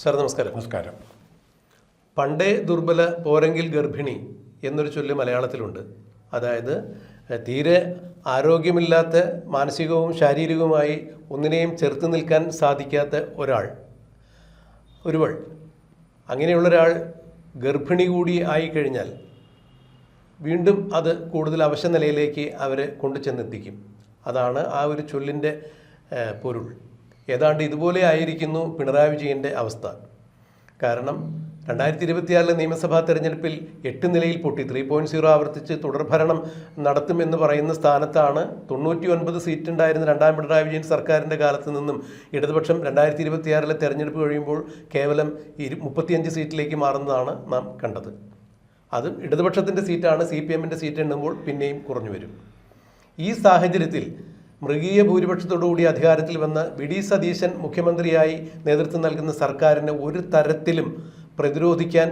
Sir നമസ്കാരം. നമസ്കാരം. പണ്ടേ ദുർബല പോരെങ്കിൽ ഗർഭിണി എന്നൊരു ചൊല്ല് മലയാളത്തിലുണ്ട്. അതായത് തീരെ ആരോഗ്യമില്ലാത്ത, മാനസികവും ശാരീരികവുമായി ഒന്നിനെയും ചെറുത്ത് നിൽക്കാൻ സാധിക്കാത്ത ഒരുവൾ, അങ്ങനെയുള്ള ഒരാൾ ഗർഭിണി കൂടി ആയിക്കഴിഞ്ഞാൽ വീണ്ടും അത് കൂടുതൽ അവശ നിലയിലേക്ക് അവരെ കൊണ്ടു ചെന്നെത്തിക്കും. അതാണ് ആ ഒരു ചൊല്ലിൻ്റെ പൊരുൾ. ഏതാണ്ട് ഇതുപോലെ ആയിരിക്കുന്നു പിണറായി വിജയൻ്റെ അവസ്ഥ. കാരണം 2026 നിയമസഭാ തെരഞ്ഞെടുപ്പിൽ 8 നിലയിൽ പൊട്ടി 3.0 ആവർത്തിച്ച് തുടർഭരണം നടത്തുമെന്ന് പറയുന്ന സ്ഥാനത്താണ് 99 സീറ്റ് ഉണ്ടായിരുന്ന രണ്ടാം പിണറായി വിജയൻ സർക്കാരിൻ്റെ കാലത്ത് നിന്നും ഇടതുപക്ഷം 2026 തെരഞ്ഞെടുപ്പ് കഴിയുമ്പോൾ കേവലം 35 സീറ്റിലേക്ക് മാറുന്നതാണ് നാം കണ്ടത്. അതും ഇടതുപക്ഷത്തിൻ്റെ സീറ്റാണ്. CPM-ൻ്റെ സീറ്റ് എണ്ണുമ്പോൾ പിന്നെയും കുറഞ്ഞു വരും. ഈ സാഹചര്യത്തിൽ മൃഗീയ ഭൂരിപക്ഷത്തോടുകൂടി അധികാരത്തിൽ വന്ന വി.ഡി. സതീശൻ മുഖ്യമന്ത്രിയായി നേതൃത്വം നൽകുന്ന സർക്കാരിനെ ഒരു തരത്തിലും പ്രതിരോധിക്കാൻ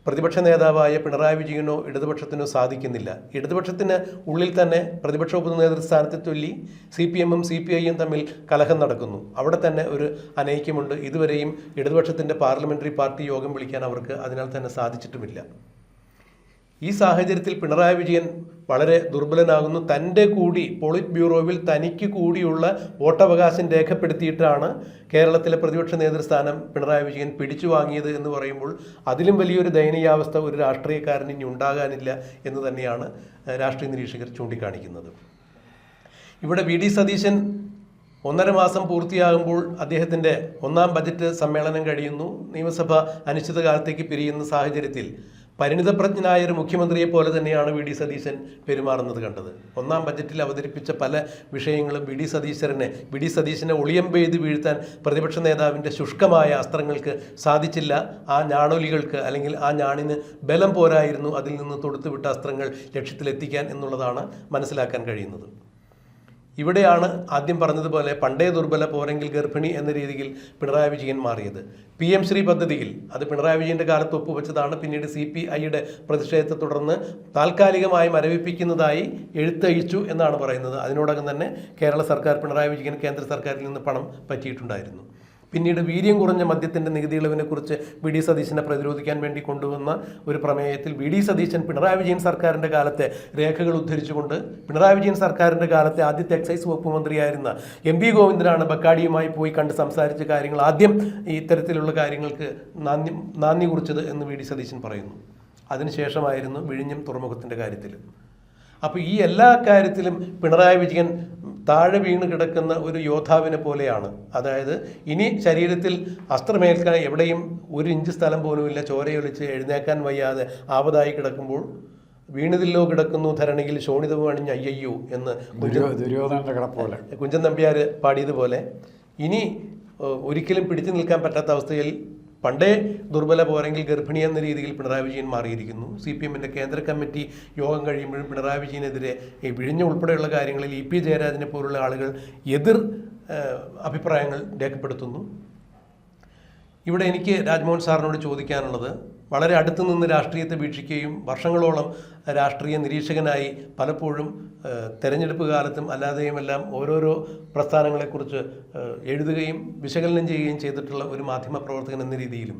പ്രതിപക്ഷ നേതാവായ പിണറായി വിജയനോ ഇടതുപക്ഷത്തിനോ സാധിക്കുന്നില്ല. ഇടതുപക്ഷത്തിന് ഉള്ളിൽ തന്നെ പ്രതിപക്ഷ ഉപനേതൃസ്ഥാനത്തെ ചൊല്ലി CPM-ഉം CPI-യും തമ്മിൽ കലഹം നടക്കുന്നു. അവിടെ തന്നെ ഒരു അനൈക്യമുണ്ട്. ഇതുവരെയും ഇടതുപക്ഷത്തിൻ്റെ പാർലമെൻ്ററി പാർട്ടി യോഗം വിളിക്കാൻ അവർക്ക് അതിനാൽ തന്നെ സാധിച്ചിട്ടുമില്ല. ഈ സാഹചര്യത്തിൽ പിണറായി വിജയൻ വളരെ ദുർബലനാകുന്നു. തൻ്റെ കൂടി പോളിറ്റ് ബ്യൂറോവിൽ തനിക്ക് കൂടിയുള്ള വോട്ടവകാശം രേഖപ്പെടുത്തിയിട്ടാണ് കേരളത്തിലെ പ്രതിപക്ഷ നേതൃസ്ഥാനം പിണറായി വിജയൻ പിടിച്ചു വാങ്ങിയത് എന്ന് പറയുമ്പോൾ അതിലും വലിയൊരു ദയനീയാവസ്ഥ ഒരു രാഷ്ട്രീയക്കാരന് ഇനി ഉണ്ടാകാനില്ല എന്ന് തന്നെയാണ് രാഷ്ട്രീയ നിരീക്ഷകർ ചൂണ്ടിക്കാണിക്കുന്നത്. ഇവിടെ വി.ഡി. സതീശൻ 1.5 മാസം പൂർത്തിയാകുമ്പോൾ അദ്ദേഹത്തിൻ്റെ 1ാം ബജറ്റ് സമ്മേളനം കഴിയുന്നു. നിയമസഭ അനിശ്ചിതകാലത്തേക്ക് പിരിയുന്ന സാഹചര്യത്തിൽ പരിണിതപ്രജ്ഞനായ ഒരു മുഖ്യമന്ത്രിയെ പോലെ തന്നെയാണ് വി.ഡി. സതീശൻ പെരുമാറുന്നത് കണ്ടത്. 1ാം ബജറ്റിൽ അവതരിപ്പിച്ച പല വിഷയങ്ങളും വി.ഡി. സതീശനെ ഒളിയമ്പെയ്ത് വീഴ്ത്താൻ പ്രതിപക്ഷ നേതാവിൻ്റെ ശുഷ്കമായ അസ്ത്രങ്ങൾക്ക് സാധിച്ചില്ല. ആ ഞാണൊലികൾക്ക് അല്ലെങ്കിൽ ആ ഞാണിന് ബലം പോരായിരുന്നു അതിൽ നിന്ന് തൊടുത്തുവിട്ട അസ്ത്രങ്ങൾ ലക്ഷ്യത്തിലെത്തിക്കാൻ എന്നുള്ളതാണ് മനസ്സിലാക്കാൻ കഴിയുന്നത്. ഇവിടെയാണ് ആദ്യം പറഞ്ഞതുപോലെ പണ്ടേ ദുർബല പോരെങ്കിൽ ഗർഭിണി എന്ന രീതിയിൽ പിണറായി വിജയൻ മാറിയത്. PM ശ്രീ പദ്ധതിയിൽ അത് പിണറായി വിജയൻ്റെ കാലത്ത് ഒപ്പുവെച്ചതാണ്. പിന്നീട് CPI-യുടെ പ്രതിഷേധത്തെ തുടർന്ന് താൽക്കാലികമായി മരവിപ്പിക്കുന്നതായി എഴുത്തയച്ചു എന്നാണ് പറയുന്നത്. അതിനോടകം തന്നെ കേരള സർക്കാർ പിണറായി വിജയൻ കേന്ദ്ര സർക്കാരിൽ നിന്ന് പണം പറ്റിയിട്ടുണ്ടായിരുന്നു. പിന്നീട് വീര്യം കുറഞ്ഞ മദ്യത്തിൻ്റെ നികുതി ഇളവിനെക്കുറിച്ച് വി.ഡി. സതീശനെ പ്രതിരോധിക്കാൻ വേണ്ടി കൊണ്ടുവന്ന ഒരു പ്രമേയത്തിൽ വി.ഡി. സതീശൻ പിണറായി വിജയൻ സർക്കാരിൻ്റെ കാലത്തെ രേഖകൾ ഉദ്ധരിച്ചുകൊണ്ട് പിണറായി വിജയൻ സർക്കാരിൻ്റെ കാലത്തെ ആദ്യത്തെ എക്സൈസ് വകുപ്പ് മന്ത്രിയായിരുന്ന MP ഗോവിന്ദനാണ് ബക്കാഡിയുമായി പോയി കണ്ട് സംസാരിച്ച കാര്യങ്ങൾ ആദ്യം ഇത്തരത്തിലുള്ള കാര്യങ്ങൾക്ക് നാന്ദി കുറിച്ചത് എന്ന് വി.ഡി. സതീശൻ പറയുന്നു. അതിനുശേഷമായിരുന്നു വിഴിഞ്ഞം തുറമുഖത്തിൻ്റെ കാര്യത്തിൽ. അപ്പോൾ ഈ എല്ലാ കാര്യത്തിലും പിണറായി വിജയൻ താഴെ വീണ് കിടക്കുന്ന ഒരു യോദ്ധാവിനെ പോലെയാണ്. അതായത് ഇനി ശരീരത്തിൽ അസ്ത്രമേൽക്കാൻ എവിടെയും 1 ഇഞ്ച് സ്ഥലം പോലുമില്ല. ചോരയൊലിച്ച് എഴുന്നേക്കാൻ വയ്യാതെ ആപതായി കിടക്കുമ്പോൾ വീണതില്ലോ കിടക്കുന്നു ധരണിയിൽ ശോണിതവും അണിഞ്ഞ് അയ്യയ്യോ എന്ന് കുഞ്ചൻ നമ്പ്യാർ പാടിയതുപോലെ ഇനി ഒരിക്കലും പിടിച്ചു നിൽക്കാൻ പറ്റാത്ത അവസ്ഥയിൽ പണ്ടേ ദുർബല പോരെങ്കിൽ ഗർഭിണി എന്ന രീതിയിൽ പിണറായി വിജയൻ മാറിയിരിക്കുന്നു. CPM-ൻ്റെ കേന്ദ്ര കമ്മിറ്റി യോഗം കഴിയുമ്പോഴും പിണറായി വിജയനെതിരെ വിഴിഞ്ഞ ഉൾപ്പെടെയുള്ള കാര്യങ്ങളിൽ EP ജയരാജനെ പോലുള്ള ആളുകൾ എതിർ അഭിപ്രായങ്ങൾ രേഖപ്പെടുത്തുന്നു. ഇവിടെ എനിക്ക് രാജ്മോഹൻ സാറിനോട് ചോദിക്കാനുള്ളത്, വളരെ അടുത്തു നിന്ന് രാഷ്ട്രീയത്തെ വീക്ഷിക്കുകയും വർഷങ്ങളോളം രാഷ്ട്രീയ നിരീക്ഷകനായി പലപ്പോഴും തെരഞ്ഞെടുപ്പ് കാലത്തും അല്ലാതെയുമെല്ലാം ഓരോരോ പ്രസ്ഥാനങ്ങളെക്കുറിച്ച് എഴുതുകയും വിശകലനം ചെയ്യുകയും ചെയ്തിട്ടുള്ള ഒരു മാധ്യമപ്രവർത്തകൻ എന്ന രീതിയിലും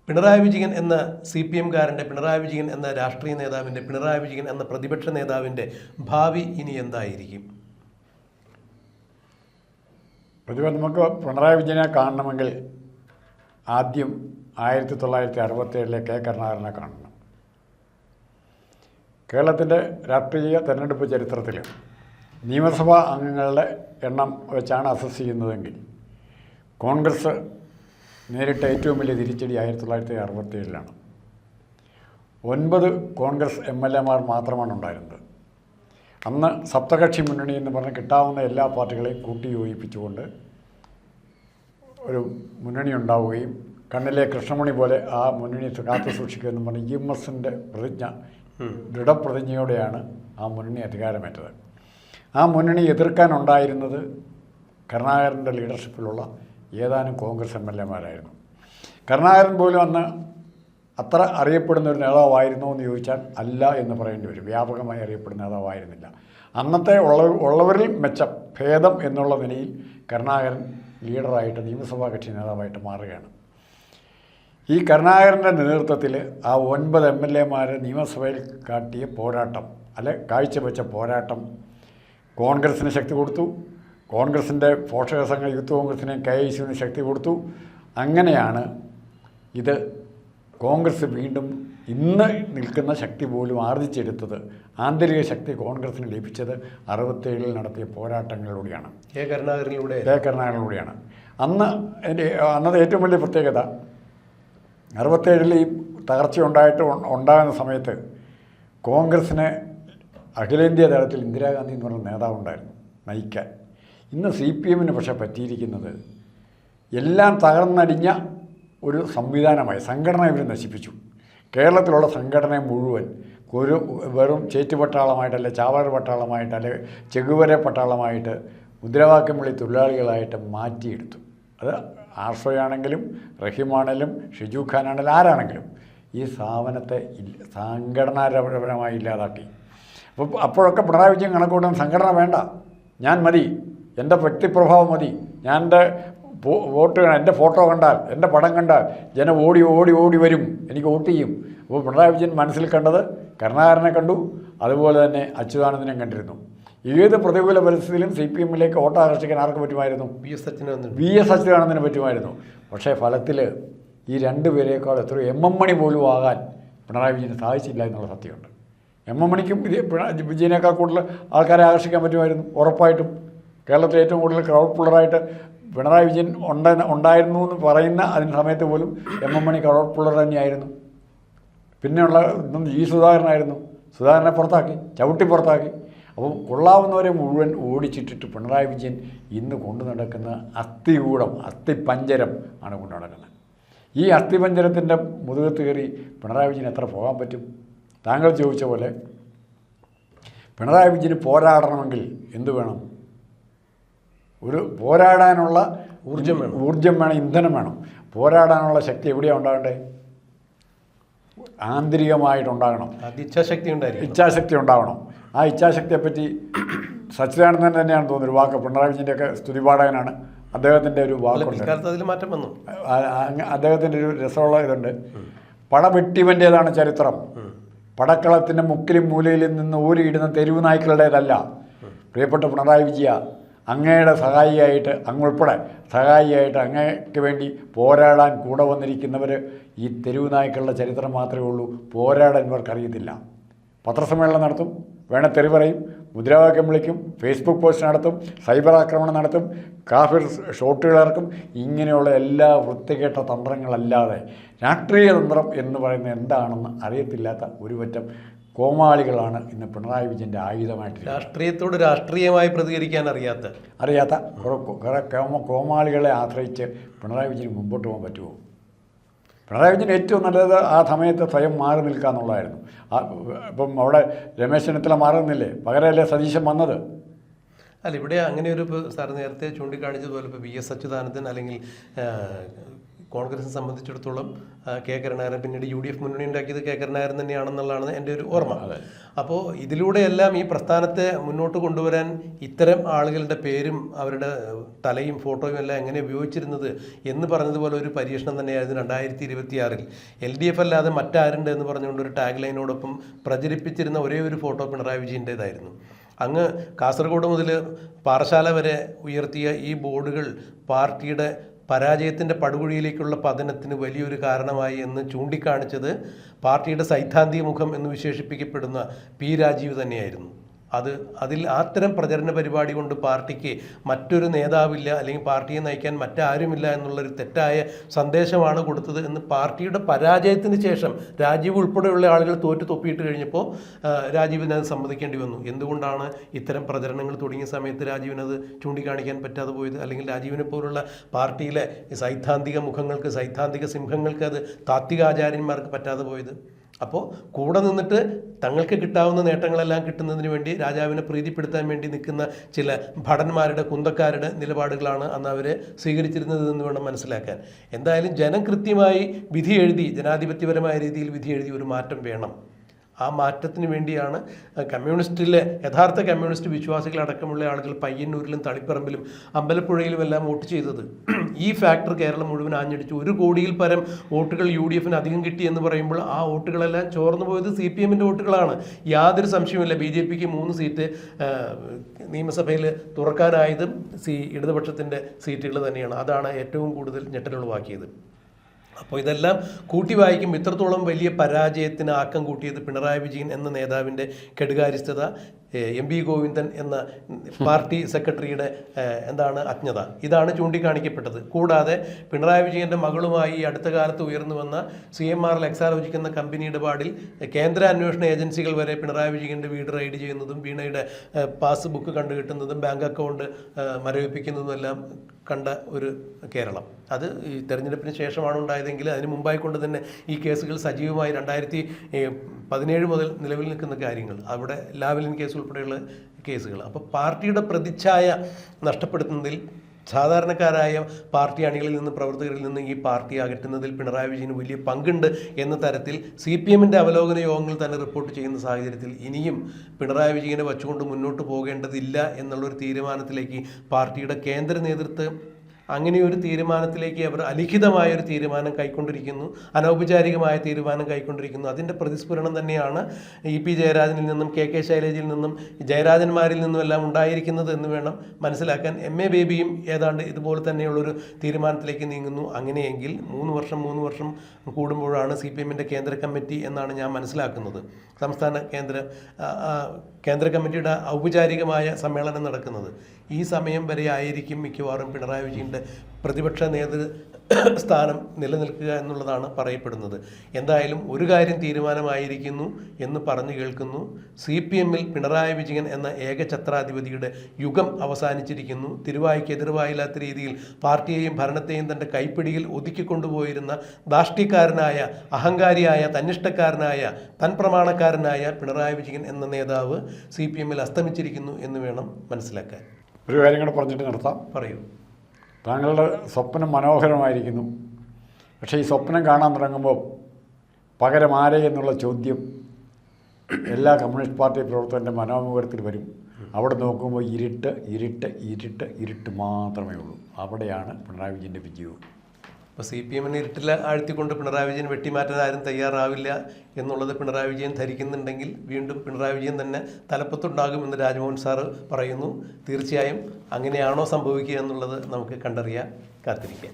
പിണറായി വിജയൻ എന്ന CPM-കാരൻ്റെ, പിണറായി വിജയൻ എന്ന രാഷ്ട്രീയ നേതാവിൻ്റെ, പിണറായി വിജയൻ എന്ന പ്രതിപക്ഷ നേതാവിൻ്റെ ഭാവി ഇനി എന്തായിരിക്കും? നമുക്ക് പിണറായി വിജയനെ കാണണമെങ്കിൽ ആദ്യം 1967 K. കരുണാകരനെ കാണണം. കേരളത്തിൻ്റെ രാഷ്ട്രീയ തെരഞ്ഞെടുപ്പ് ചരിത്രത്തിൽ നിയമസഭാ അംഗങ്ങളുടെ എണ്ണം വെച്ചാണ് അസസ് ചെയ്യുന്നതെങ്കിൽ കോൺഗ്രസ് നേരിട്ട ഏറ്റവും വലിയ തിരിച്ചടി 1967 9 കോൺഗ്രസ് MLA-മാർ മാത്രമാണ് ഉണ്ടായിരുന്നത്. അന്ന് സപ്തകക്ഷി മുന്നണി എന്ന് പറഞ്ഞ് കിട്ടാവുന്ന എല്ലാ പാർട്ടികളെയും കൂട്ടി യോജിപ്പിച്ചുകൊണ്ട് ഒരു മുന്നണി ഉണ്ടാവുകയും കണ്ണിലെ കൃഷ്ണമണി പോലെ ആ മുന്നണി കാത്തു സൂക്ഷിക്കുക എന്ന് പറഞ്ഞ് EMS-ൻ്റെ ദൃഢപ്രതിജ്ഞയോടെയാണ് ആ മുന്നണി അധികാരമേറ്റത്. ആ മുന്നണി എതിർക്കാനുണ്ടായിരുന്നത് കരുണാകരൻ്റെ ലീഡർഷിപ്പിലുള്ള ഏതാനും കോൺഗ്രസ് MLA-മാരായിരുന്നു. കരുണാകരൻ പോലും അന്ന് അത്ര അറിയപ്പെടുന്ന ഒരു നേതാവായിരുന്നോ എന്ന് ചോദിച്ചാൽ അല്ല എന്ന് പറയേണ്ടി വരും. വ്യാപകമായി അറിയപ്പെടുന്ന നേതാവായിരുന്നില്ല. അന്നത്തെ ഉള്ളവരിൽ മെച്ചം ഭേദം എന്നുള്ള നിലയിൽ കരുണാകരൻ ലീഡറായിട്ട് നിയമസഭാ കക്ഷി നേതാവായിട്ട് മാറുകയാണ്. ഈ കരുണാകരൻ്റെ നേതൃത്വത്തിൽ ആ 9 MLA നിയമസഭയിൽ കാട്ടിയ പോരാട്ടം, കാഴ്ചവെച്ച പോരാട്ടം കോൺഗ്രസ്സിന് ശക്തി കൊടുത്തു. കോൺഗ്രസിൻ്റെ പോഷക സംഘ യൂത്ത് കോൺഗ്രസിനെ KICന് ശക്തി കൊടുത്തു. അങ്ങനെയാണ് ഇത് കോൺഗ്രസ് വീണ്ടും ഇന്ന് നിൽക്കുന്ന ശക്തി പോലും ആർജിച്ചെടുത്തത്. ആന്തരിക ശക്തി കോൺഗ്രസിന് ലഭിച്ചത് 67 നടത്തിയ പോരാട്ടങ്ങളിലൂടെയാണ്, കരുണാകരനിലൂടെയാണ്. അന്നത് ഏറ്റവും വലിയ പ്രത്യേകത 67 ഈ തകർച്ച ഉണ്ടാകുന്ന സമയത്ത് കോൺഗ്രസ്സിന് അഖിലേന്ത്യാ തലത്തിൽ ഇന്ദിരാഗാന്ധി എന്ന് പറഞ്ഞ നേതാവുണ്ടായിരുന്നു നയിക്കാൻ. ഇന്ന് CPMന് പക്ഷേ പറ്റിയിരിക്കുന്നത് എല്ലാം തകർന്നടിഞ്ഞ ഒരു സംവിധാനമായി സംഘടന ഇവർ നശിപ്പിച്ചു. കേരളത്തിലുള്ള സംഘടനയെ മുഴുവൻ ഒരു വെറും ചേറ്റുപട്ടാളമായിട്ടല്ല, ചാവർ പട്ടാളമായിട്ടല്ല, ചെകുവര പട്ടാളമായിട്ട്, മുദ്രാവാക്യം വിളി തൊഴിലാളികളായിട്ട് മാറ്റിയെടുത്തു. അത് ആർഷോയാണെങ്കിലും റഹീമാണെങ്കിലും ഷിജു ഖാനാണെങ്കിലും ആരാണെങ്കിലും ഈ സ്ഥാപനത്തെ സംഘടനാപരമായി ഇല്ലാതാക്കി. അപ്പോഴൊക്കെ പിണറായി വിജയൻ കണക്കൂട്ടുന്ന സംഘടന വേണ്ട, ഞാൻ മതി, എൻ്റെ വ്യക്തിപ്രഭാവം മതി, ഞാൻ എൻ്റെ വോട്ട് എൻ്റെ ഫോട്ടോ കണ്ടാൽ, എൻ്റെ പടം കണ്ടാൽ ജനം ഓടി ഓടി ഓടി വരും, എനിക്ക് വോട്ട് ചെയ്യും. അപ്പോൾ പിണറായി വിജയൻ മനസ്സിൽ കണ്ടത് കരുണാകരനെ കണ്ടു, അതുപോലെ തന്നെ അച്യുതാനന്ദനെ കണ്ടിരുന്നു. ഏത് പ്രതികൂല പരിസ്ഥിതിയിലും CPMലേക്ക് വോട്ട് ആകർഷിക്കാൻ ആർക്ക് പറ്റുമായിരുന്നു? VS അച്യുതാനന്ദന് പറ്റുമായിരുന്നു. പക്ഷേ ഫലത്തിൽ ഈ 2 പേരേക്കാൾ എത്രയോ MM മണി പോലും ആകാൻ പിണറായി വിജയന് സാധിച്ചില്ല എന്നുള്ള സത്യമുണ്ട്. MM മണിക്കും വിജയനേക്കാൾ കൂടുതൽ ആൾക്കാരെ ആകർഷിക്കാൻ പറ്റുമായിരുന്നു ഉറപ്പായിട്ടും. കേരളത്തിൽ ഏറ്റവും കൂടുതൽ ക്രൗഡ് പുള്ളറായിട്ട് പിണറായി വിജയൻ ഉണ്ടായിരുന്നു എന്ന് പറയുന്ന അതിന് സമയത്ത് പോലും MM മണി ക്രൗഡ് പുള്ളർ തന്നെയായിരുന്നു. പിന്നെയുള്ള സുധാകരനായിരുന്നു. സുധാകരനെ പുറത്താക്കി, ചവിട്ടി പുറത്താക്കി. അപ്പോൾ കൊള്ളാവുന്നവരെ മുഴുവൻ ഓടിച്ചിട്ടിട്ട് പിണറായി വിജയൻ ഇന്ന് കൊണ്ടു നടക്കുന്ന അസ്ഥിപഞ്ചരം ആണ് കൊണ്ടു നടക്കുന്നത്. ഈ അസ്ഥിപഞ്ചരത്തിൻ്റെ മുതുകത്ത് കയറി പിണറായി വിജയൻ എത്ര പോകാൻ പറ്റും? താങ്കൾ ചോദിച്ച പോലെ പിണറായി വിജയന് പോരാടണമെങ്കിൽ എന്തു വേണം? ഒരു പോരാടാനുള്ള ഊർജം വേണം, ഇന്ധനം വേണം. പോരാടാനുള്ള ശക്തി എവിടെയാണ് ഉണ്ടാകേണ്ടത്? ആന്തരികമായിട്ടുണ്ടാകണം, ഇച്ഛാശക്തി ഉണ്ടാകണം. ആ ഇച്ഛാശക്തിയെപ്പറ്റി സച്ചിദാനന്ദൻ തന്നെയാണ് തോന്നുന്നത് ഒരു വാക്ക്. പിണറായി വിജയൻ്റെയൊക്കെ സ്തുതിപാഠകനാണ്. അദ്ദേഹത്തിൻ്റെ ഒരു വാക്കുണ്ട്, അദ്ദേഹത്തിൻ്റെ ഒരു രസമുള്ള ഇതുണ്ട്. പടവെട്ടിവൻ്റേതാണ് ചരിത്രം, പടക്കളത്തിൻ്റെ മുക്കിലും മൂലയിലും നിന്ന് ഊരിയിടുന്ന തെരുവ് നായ്ക്കളുടേതല്ല. പ്രിയപ്പെട്ട പിണറായി വിജയ, അങ്ങയുടെ സഹായിയായിട്ട്, അങ്ങുൾപ്പെടെ സഹായിയായിട്ട് അങ്ങയ്ക്ക് വേണ്ടി പോരാടാൻ കൂടെ വന്നിരിക്കുന്നവർ ഈ തെരുവ് നായ്ക്കളുടെ ചരിത്രം മാത്രമേ ഉള്ളൂ. പോരാടാൻ ഇവർക്കറിയത്തില്ല. പത്രസമ്മേളനം നടത്തും, വേണേൽ തെറി പറയും, മുദ്രാവാക്യം വിളിക്കും, ഫേസ്ബുക്ക് പോസ്റ്റ് നടത്തും, സൈബർ ആക്രമണം നടത്തും, കാഫിർ ഷോട്ടുകൾ ഇറക്കും. ഇങ്ങനെയുള്ള എല്ലാ വൃത്തികെട്ട തന്ത്രങ്ങളല്ലാതെ രാഷ്ട്രീയ തന്ത്രം എന്ന് പറയുന്നത് എന്താണെന്ന് അറിയത്തില്ലാത്ത ഒരു പറ്റം കോമാളികളാണ് ഇന്ന് പിണറായി വിജയൻ്റെ ആയുധമായിട്ട്. രാഷ്ട്രീയത്തോട് രാഷ്ട്രീയമായി പ്രതികരിക്കാൻ അറിയാത്ത കുറേ കോമാളികളെ ആശ്രയിച്ച് പിണറായി വിജയന് മുമ്പോട്ട് പോകാൻ പറ്റുമോ? പിണറായി വിജയൻ ഏറ്റവും നല്ലത് ആ സമയത്ത് സ്വയം മാറി നിൽക്കുക എന്നുള്ളതായിരുന്നു. ഇപ്പം അവിടെ രമേശ് ചെന്നിത്തല മാറുന്നില്ലേ, പകരമല്ലേ സതീശൻ വന്നത്? അല്ല, ഇവിടെ അങ്ങനെ ഒരു സാർ നേരത്തെ ചൂണ്ടിക്കാണിച്ചതുപോലെ ഇപ്പോൾ VS അച്യുതാനന്ദൻ അല്ലെങ്കിൽ കോൺഗ്രസിനെ സംബന്ധിച്ചിടത്തോളം കെ കരുണാകരൻ, പിന്നീട് UDF മുന്നണി ഉണ്ടാക്കിയത് കെ കരുണാകരൻ തന്നെയാണെന്നുള്ളതാണ് എൻ്റെ ഒരു ഓർമ്മ. അപ്പോൾ ഇതിലൂടെയെല്ലാം ഈ പ്രസ്ഥാനത്തെ മുന്നോട്ട് കൊണ്ടുവരാൻ ഇത്തരം ആളുകളുടെ പേരും അവരുടെ തലയും ഫോട്ടോയും എല്ലാം എങ്ങനെ ഉപയോഗിച്ചിരുന്നത് എന്ന് പറഞ്ഞതുപോലെ ഒരു പരീക്ഷണം തന്നെയായിരുന്നു 2026 LDF അല്ലാതെ മറ്റാരുണ്ട് എന്ന് പറഞ്ഞുകൊണ്ട് ഒരു ടാഗ് ലൈനോടൊപ്പം പ്രചരിപ്പിച്ചിരുന്ന ഒരേ ഒരു ഫോട്ടോ പിണറായി വിജയൻ്റേതായിരുന്നു. അങ്ങ് കാസർഗോഡ് മുതൽ പാറശാല വരെ ഉയർത്തിയ ഈ ബോർഡുകൾ പാർട്ടിയുടെ പരാജയത്തിൻ്റെ പടുകുഴിയിലേക്കുള്ള പതനത്തിന് വലിയൊരു കാരണമായി എന്ന് ചൂണ്ടിക്കാണിച്ചത് പാർട്ടിയുടെ സൈദ്ധാന്തിക മുഖം എന്ന് വിശേഷിപ്പിക്കപ്പെടുന്ന P രാജീവ് തന്നെയായിരുന്നു. അതിൽ അത്തരം പ്രചരണ പരിപാടി കൊണ്ട് പാർട്ടിക്ക് മറ്റൊരു നേതാവില്ല, അല്ലെങ്കിൽ പാർട്ടിയെ നയിക്കാൻ മറ്റാരുമില്ല എന്നുള്ളൊരു തെറ്റായ സന്ദേശമാണ് കൊടുത്തത് എന്ന് പാർട്ടിയുടെ പരാജയത്തിന് ശേഷം രാജീവ് ഉൾപ്പെടെയുള്ള ആളുകൾ തോറ്റു തൊപ്പിയിട്ട് കഴിഞ്ഞപ്പോൾ രാജീവിനത് സമ്മതിക്കേണ്ടി വന്നു. എന്തുകൊണ്ടാണ് ഇത്തരം പ്രചരണങ്ങൾ തുടങ്ങിയ സമയത്ത് രാജീവിനത് ചൂണ്ടിക്കാണിക്കാൻ പറ്റാതെ പോയത്? അല്ലെങ്കിൽ രാജീവിനെ പോലുള്ള പാർട്ടിയിലെ സൈദ്ധാന്തിക മുഖങ്ങൾക്ക്, സൈദ്ധാന്തിക സിംഹങ്ങൾക്ക് അത് താത്വികാചാര്യന്മാർക്ക് പറ്റാതെ പോയത്? അപ്പോൾ കൂടെ നിന്നിട്ട് തങ്ങൾക്ക് കിട്ടാവുന്ന നേട്ടങ്ങളെല്ലാം കിട്ടുന്നതിന് വേണ്ടി രാജാവിനെ പ്രീതിപ്പെടുത്താൻ വേണ്ടി നിൽക്കുന്ന ചില ഭടന്മാരുടെ, കുന്തക്കാരുടെ നിലപാടുകളാണ് അന്ന് അവരെ സ്വീകരിച്ചിരുന്നത് എന്ന് വേണം മനസ്സിലാക്കാൻ. എന്തായാലും ജനം കൃത്യമായി വിധി എഴുതി, ജനാധിപത്യപരമായ രീതിയിൽ വിധി എഴുതി ഒരു മാറ്റം വേണം. ആ മാറ്റത്തിന് വേണ്ടിയാണ് കമ്മ്യൂണിസ്റ്റിലെ യഥാർത്ഥ കമ്മ്യൂണിസ്റ്റ് വിശ്വാസികളടക്കമുള്ള ആളുകൾ പയ്യന്നൂരിലും തളിപ്പറമ്പിലും അമ്പലപ്പുഴയിലും എല്ലാം വോട്ട് ചെയ്തത്. ഈ ഫാക്ടർ കേരളം മുഴുവൻ ആഞ്ഞടിച്ചു. 1 കോടിയിൽ പരം വോട്ടുകൾ UDF അധികം കിട്ടി എന്ന് പറയുമ്പോൾ ആ വോട്ടുകളെല്ലാം ചോർന്നു പോയത് CPM വോട്ടുകളാണ്. യാതൊരു സംശയവുമില്ല. BJP 3 സീറ്റ് നിയമസഭയിൽ തുറക്കാനായതും ഇടതുപക്ഷത്തിൻ്റെ സീറ്റുകൾ തന്നെയാണ്. അതാണ് ഏറ്റവും കൂടുതൽ ഞെട്ടലുളവാക്കിയത്. അപ്പോൾ ഇതെല്ലാം കൂട്ടി വായിക്കുമ്പോൾ ഇത്രത്തോളം വലിയ പരാജയത്തിന് ആക്കം കൂട്ടിയത് പിണറായി വിജയൻ എന്ന നേതാവിൻ്റെ കെടുകാര്യസ്ഥത, MV ഗോവിന്ദൻ എന്ന പാർട്ടി സെക്രട്ടറിയുടെ അജ്ഞത, ഇതാണ് ചൂണ്ടിക്കാണിക്കപ്പെട്ടത്. കൂടാതെ പിണറായി വിജയൻ്റെ മകളുമായി അടുത്ത കാലത്ത് ഉയർന്നു വന്ന CMR എക്സാലോജിക് എന്ന കമ്പനി ഇടപാടിൽ കേന്ദ്ര അന്വേഷണ ഏജൻസികൾ വരെ പിണറായി വിജയൻ്റെ വീട് റെയ്ഡ് ചെയ്യുന്നതും വീണയുടെ പാസ്ബുക്ക് കണ്ടുകിട്ടുന്നതും ബാങ്ക് അക്കൗണ്ട് മരവിപ്പിക്കുന്നതുമെല്ലാം കണ്ട ഒരു കേരളം. അത് ഈ തെരഞ്ഞെടുപ്പിന് ശേഷമാണ് ഉണ്ടായതെങ്കിൽ അതിന് മുമ്പായി കൊണ്ട് തന്നെ ഈ കേസുകൾ സജീവമായി 2017 മുതൽ നിലവിൽ നിൽക്കുന്ന കാര്യങ്ങൾ, അവിടെ ലാവലിൻ കേസ് ഉൾപ്പെടെയുള്ള കേസുകൾ. അപ്പോൾ പാർട്ടിയുടെ പ്രതിച്ഛായ നഷ്ടപ്പെടുത്തുന്നതിൽ, സാധാരണക്കാരായ പാർട്ടി അണികളിൽ നിന്ന്, പ്രവർത്തകരിൽ നിന്ന് ഈ പാർട്ടി അകറ്റുന്നതിൽ പിണറായി വിജയന് വലിയ പങ്കുണ്ട് എന്ന തരത്തിൽ CPM അവലോകന യോഗങ്ങൾ തന്നെ റിപ്പോർട്ട് ചെയ്യുന്ന സാഹചര്യത്തിൽ ഇനിയും പിണറായി വിജയനെ വച്ചുകൊണ്ട് മുന്നോട്ട് പോകേണ്ടതില്ല എന്നുള്ളൊരു തീരുമാനത്തിലേക്ക് പാർട്ടിയുടെ കേന്ദ്ര നേതൃത്വം, അങ്ങനെയൊരു തീരുമാനത്തിലേക്ക് അവർ അലിഖിതമായൊരു തീരുമാനം കൈക്കൊണ്ടിരിക്കുന്നു, അനൗപചാരികമായ തീരുമാനം കൈക്കൊണ്ടിരിക്കുന്നു. അതിൻ്റെ പ്രതിസ്ഫുരണം തന്നെയാണ് EP ജയരാജനിൽ നിന്നും KK ശൈലജയിൽ നിന്നും ജയരാജന്മാരിൽ നിന്നും എല്ലാം ഉണ്ടായിരിക്കുന്നത് എന്ന് വേണം മനസ്സിലാക്കാൻ. MA ബേബിയും ഏതാണ്ട് ഇതുപോലെ തന്നെയുള്ളൊരു തീരുമാനത്തിലേക്ക് നീങ്ങുന്നു. അങ്ങനെയെങ്കിൽ 3 വർഷം കൂടുമ്പോഴാണ് CPM കേന്ദ്ര കമ്മിറ്റി എന്നാണ് ഞാൻ മനസ്സിലാക്കുന്നത്, സംസ്ഥാന കേന്ദ്ര കമ്മിറ്റിയുടെ ഔപചാരികമായ സമ്മേളനം നടക്കുന്നത്. ഈ സമയം വരെ ആയിരിക്കും മിക്കവാറും പിണറായി വിജയൻ്റെ പ്രതിപക്ഷ സ്ഥാനം നിലനിൽക്കുക എന്നുള്ളതാണ് പറയപ്പെടുന്നത്. എന്തായാലും ഒരു കാര്യം തീരുമാനമായിരിക്കുന്നു എന്ന് പറഞ്ഞു കേൾക്കുന്നു. CPM പിണറായി വിജയൻ എന്ന ഏകഛത്രാധിപതിയുടെ യുഗം അവസാനിച്ചിരിക്കുന്നു. തിരുവായ്ക്ക് എതിർവായില്ലാത്ത രീതിയിൽ പാർട്ടിയെയും ഭരണത്തെയും തൻ്റെ കൈപ്പിടിയിൽ ഒതുക്കിക്കൊണ്ടുപോയിരുന്ന ധാർഷ്ട്യക്കാരനായ, അഹങ്കാരിയായ, തന്നിഷ്ടക്കാരനായ, തൻപ്രമാണക്കാരനായ പിണറായി വിജയൻ എന്ന നേതാവ് CPM അസ്തമിച്ചിരിക്കുന്നു എന്ന് വേണം മനസ്സിലാക്കാൻ. ഒരു കാര്യം കൂടെ പറഞ്ഞിട്ട് നിർത്താം. പറയൂ. താങ്കളുടെ സ്വപ്നം മനോഹരമായിരിക്കുന്നു. പക്ഷേ ഈ സ്വപ്നം കാണാൻ തുടങ്ങുമ്പോൾ പകരം ആരെ എന്നുള്ള ചോദ്യം എല്ലാ കമ്മ്യൂണിസ്റ്റ് പാർട്ടി പ്രവർത്തകൻ്റെ മനോമുഖത്തിൽ വരും. അവിടെ നോക്കുമ്പോൾ ഇരുട്ട് മാത്രമേ ഉള്ളൂ. അവിടെയാണ് പിണറായി വിജയൻ്റെ വിജയവും. അപ്പോൾ CPM ഇരുട്ടിൽ ആഴ്ത്തിക്കൊണ്ട് പിണറായി വിജയൻ വെട്ടിമാറ്റാൻ ആരും തയ്യാറാവില്ല എന്നുള്ളത് പിണറായി വിജയൻ ധരിക്കുന്നുണ്ടെങ്കിൽ വീണ്ടും പിണറായി വിജയൻ തന്നെ തലപ്പത്തുണ്ടാകുമെന്ന് രാജ്മോഹൻ സാറ് പറയുന്നു. തീർച്ചയായും അങ്ങനെയാണോ സംഭവിക്കുക എന്നുള്ളത് നമുക്ക് കണ്ടറിയാൻ കാത്തിരിക്കാം.